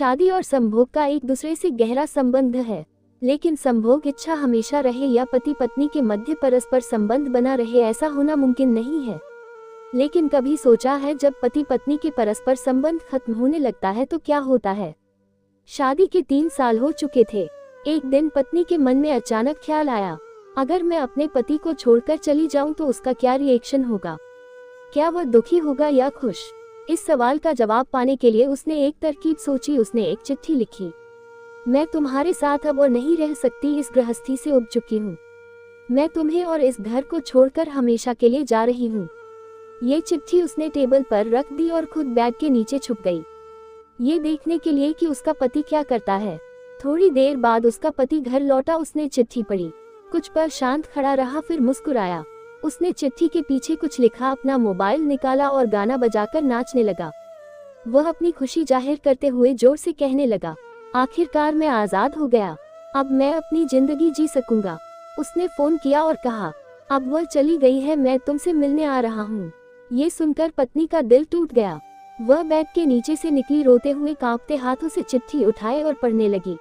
शादी और संभोग का एक दूसरे से गहरा संबंध है, लेकिन संभोग इच्छा हमेशा रहे या पति पत्नी के मध्य परस्पर संबंध बना रहे, ऐसा होना मुमकिन नहीं है। लेकिन कभी सोचा है जब पति पत्नी के परस्पर संबंध खत्म होने लगता है तो क्या होता है? शादी के 3 साल हो चुके थे। एक दिन पत्नी के मन में अचानक ख्याल आया, अगर मैं अपने पति को छोड़कर चली जाऊं तो उसका क्या रिएक्शन होगा? क्या वह दुखी होगा या खुश? इस सवाल का जवाब पाने के लिए उसने एक तरकीब सोची। उसने एक चिट्ठी लिखी, मैं तुम्हारे साथ अब और नहीं रह सकती, इस गृहस्थी से उब चुकी हूँ। मैं तुम्हें और इस घर को छोड़कर हमेशा के लिए जा रही हूँ। ये चिट्ठी उसने टेबल पर रख दी और खुद बेड के नीचे छुप गई, ये देखने के लिए कि उसका पति क्या करता है। थोड़ी देर बाद उसका पति घर लौटा। उसने चिट्ठी पढ़ी, कुछ पल शांत खड़ा रहा, फिर मुस्कुराया। उसने चिट्ठी के पीछे कुछ लिखा, अपना मोबाइल निकाला और गाना बजाकर नाचने लगा। वह अपनी खुशी जाहिर करते हुए जोर से कहने लगा, आखिरकार मैं आजाद हो गया, अब मैं अपनी जिंदगी जी सकूंगा। उसने फोन किया और कहा, अब वह चली गई है, मैं तुमसे मिलने आ रहा हूँ। ये सुनकर पत्नी का दिल टूट गया। वह बेड के नीचे से निकली, रोते हुए कांपते हाथों से चिट्ठी उठाए और पढ़ने लगी।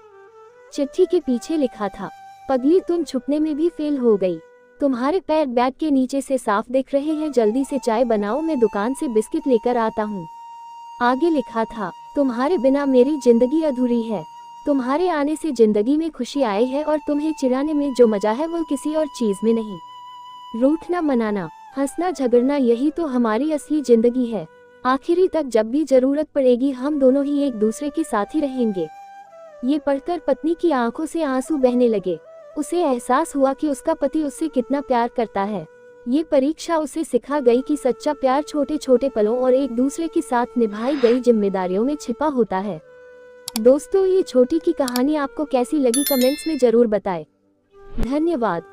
चिट्ठी के पीछे लिखा था, पगली तुम छुपने में भी फेल हो गई, तुम्हारे पैर बेड के नीचे से साफ दिख रहे हैं, जल्दी से चाय बनाओ, मैं दुकान से बिस्किट लेकर आता हूँ। आगे लिखा था, तुम्हारे बिना मेरी जिंदगी अधूरी है, तुम्हारे आने से जिंदगी में खुशी आई है और तुम्हें चिढ़ाने में जो मजा है वो किसी और चीज में नहीं। रूठना मनाना, हंसना झगड़ना, यही तो हमारी असली जिंदगी है। आखिरी तक जब भी जरूरत पड़ेगी हम दोनों ही एक दूसरे के साथ ही रहेंगे। ये पढ़कर पत्नी की आंखों से आंसू बहने लगे। उसे एहसास हुआ कि उसका पति उससे कितना प्यार करता है। ये परीक्षा उसे सिखा गई कि सच्चा प्यार छोटे छोटे पलों और एक दूसरे के साथ निभाई गई जिम्मेदारियों में छिपा होता है। दोस्तों, ये छोटी की कहानी आपको कैसी लगी कमेंट्स में जरूर बताएं। धन्यवाद।